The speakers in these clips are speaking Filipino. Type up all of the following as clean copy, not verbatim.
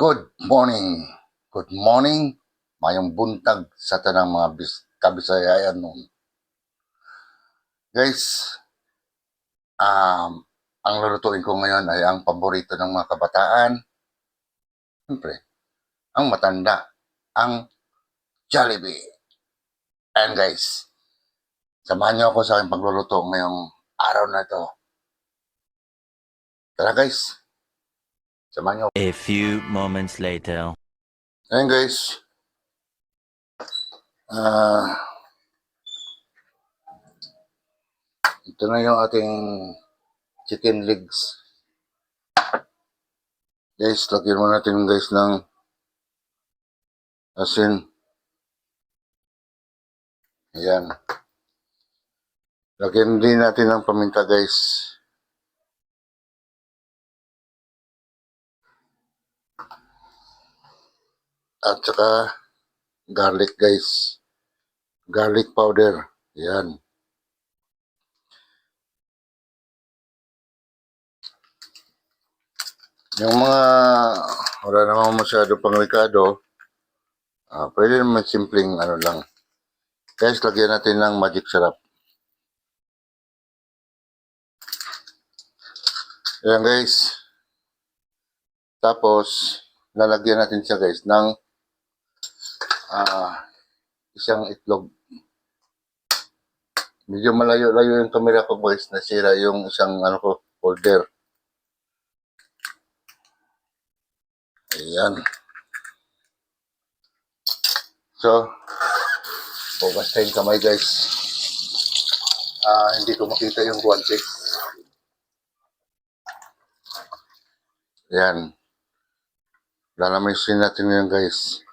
Good morning. Good morning. Mayong buntag sa tanang mga kabisayayan nun. Guys, ang lulutuin ko ngayon ay ang paborito ng mga kabataan. Siyempre, ang matanda, ang Jollibee. And guys, samahan niyo ako sa aking pagluluto ngayong araw na ito. Tara guys, samahan niyo. A few moments later. Ayan guys, ito na yung ating chicken legs. Guys, lagyan mo natin guys ng asin. Ayan. Lagyan din natin ng paminta guys. At saka garlic guys. Garlic powder. Ayan. Yung mga wala naman masyado pang ricado, pwede naman simpleng ano lang. Guys, lagyan natin ng magic syrup. Ayan guys. Tapos, lalagyan natin siya guys ng isang itlog. Medyo malayo-layo yung camera ko guys. Nasira yung isang folder. Ayan. So, bukas tayong kamay guys. Hindi ko makita yung guante. Ayan. Lalamisin natin yun guys.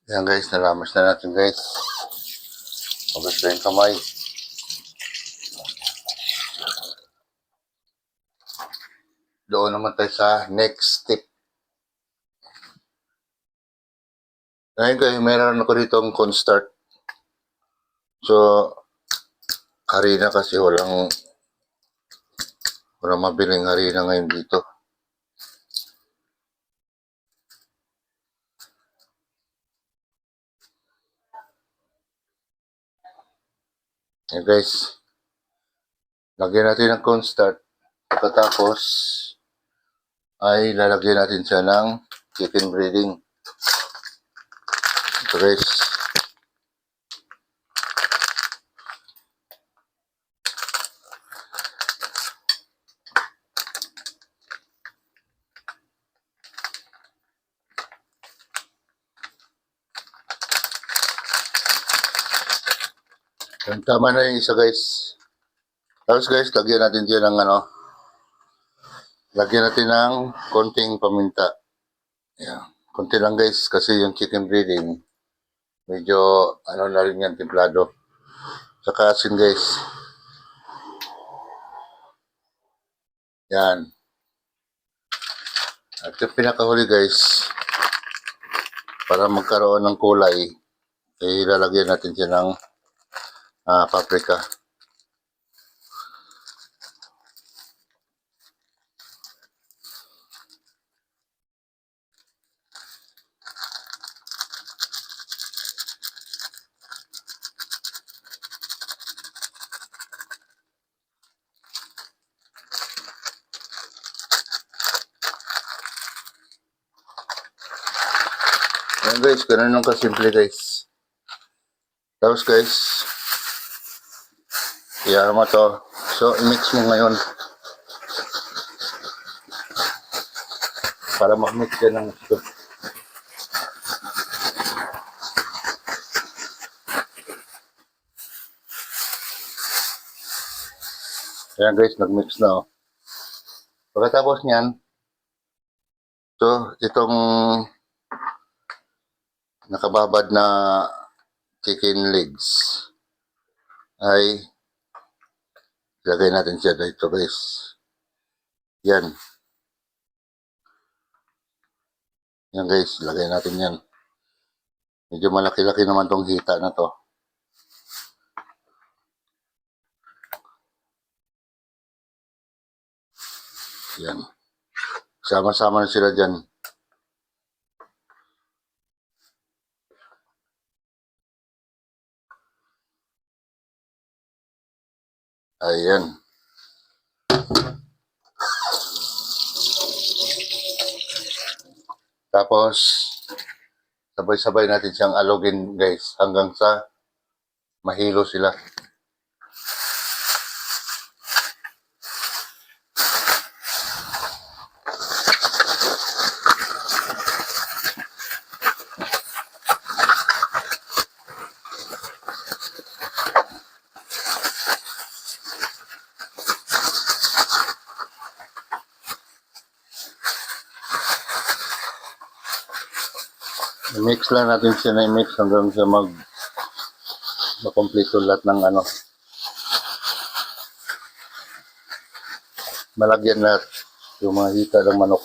Ayan guys, nalamas na natin guys. Hugas na yung kamay. Doon naman tayo sa next step. Ngayon guys, meron ako dito ang cornstarch. So, harina kasi walang mabiling harina ngayon dito. Ayan guys, lagyan natin ng cornstarch. Pagkatapos, ay lalagyan natin siya ng chicken breading. Ito guys. Yan, tama na yung isa guys. Tapos guys, lagyan natin dyan ng lagyan natin ng konting paminta. Yan. Konti lang guys, kasi yung chicken breading, medyo na rin yan, templado. Saka asin guys. Yan. At yung pinakahuli guys, para magkaroon ng kulay, ilalagyan natin siya ng paprika. Ayan guys, ganun lang kasimple guys. Tapos guys, mo to. So, i-mix mo ngayon. Para mag-mix yan ng soup. Ayan guys, nag-mix na. Oh. Pagkatapos niyan, so itong nakababad na chicken legs ay ilagay natin siya dito guys. Yan. Yan guys, ilagay natin yan. Medyo malaki-laki naman tong hita na to. Yan. Sama-sama na sila dyan. Ayan. Tapos, sabay-sabay natin siyang alugin guys hanggang sa mahilo sila. I-mix lang natin siya na i-mix hanggang sa makompleto lahat ng ano. Malagyan lahat yung mga hita ng manok.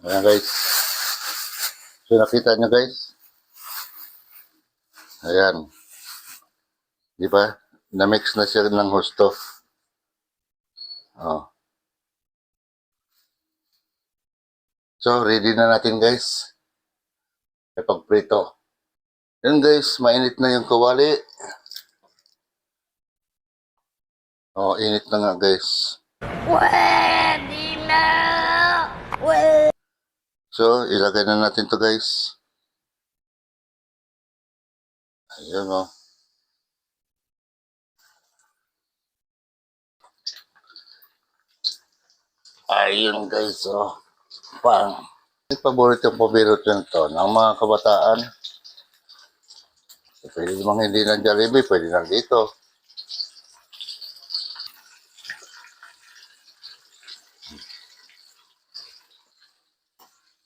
Ayan guys. So nakita nyo guys. Ayan. Di ba? Na-mix na siya ng husto. Oh. So ready na natin guys. Ipag-prito. Yan guys, mainit na yung kawali. Oh, init na nga guys. Pwede na! Pwede! So, ilagay na natin to guys. Ayun oh. Ayun guys oh. Pang. Paboritong yan to ng mga kabataan. Pwede namang hindi ng Jollibee, pwede lang dito.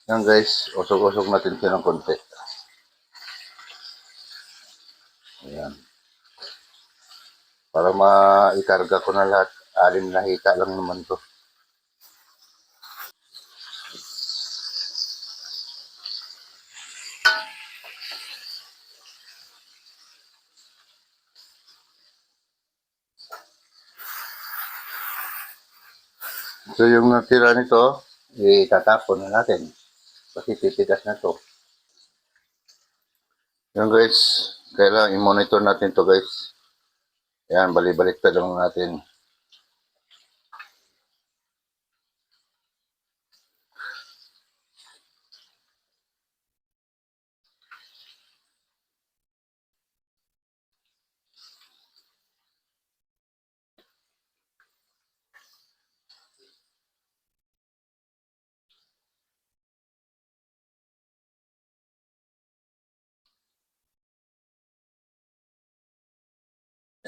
Yan guys, usog-usog natin siya ng konti. Ayan. Para maikarga ko na lahat. Alin na hita lang naman to. So yung natira nito, itatapon na natin. Kasi titigas na to. Yan guys, kailangan i-monitor natin to guys. Yan, balik-baliktad lang natin.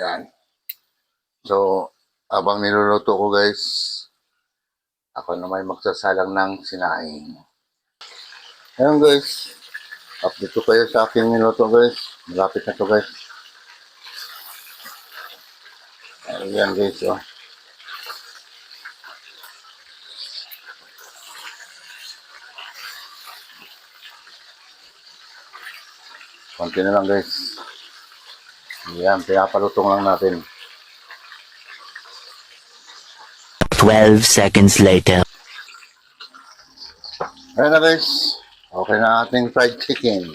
Yan. So, abang niluluto ko guys, ako naman magsasalang ng sinaing. Ayan guys, update ko kayo sa aking niluto guys. Malapit na to guys. Ayan guys, oh. Konti na lang guys. Ayan, pinapalutong lang natin. 12 seconds later. Ayan na guys, okay na ating fried chicken.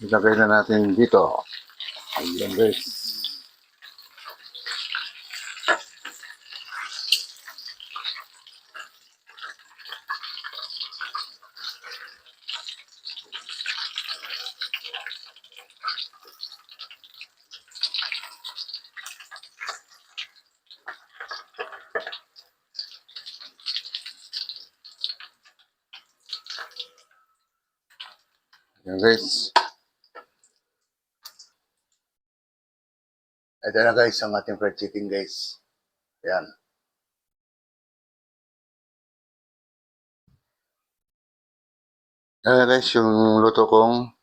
Ilagay na natin dito. Ayan guys. Yan guys. Ito na guys ang ating fried chicken guys. Ayan. Ayan guys yung luto kong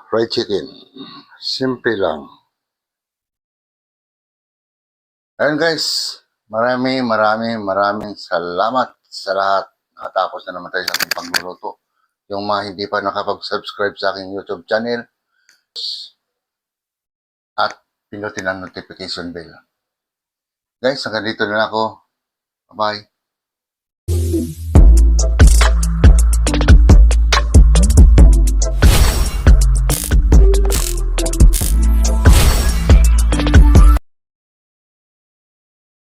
fried chicken. Simple lang. Ayan guys. Maraming salamat sa lahat. Nakatapos na naman tayo sa ating pagluluto. Yung mga hindi pa nakapag-subscribe sa aking YouTube channel at pinutin ang notification bell. Guys, hanggang dito na ako. Bye-bye.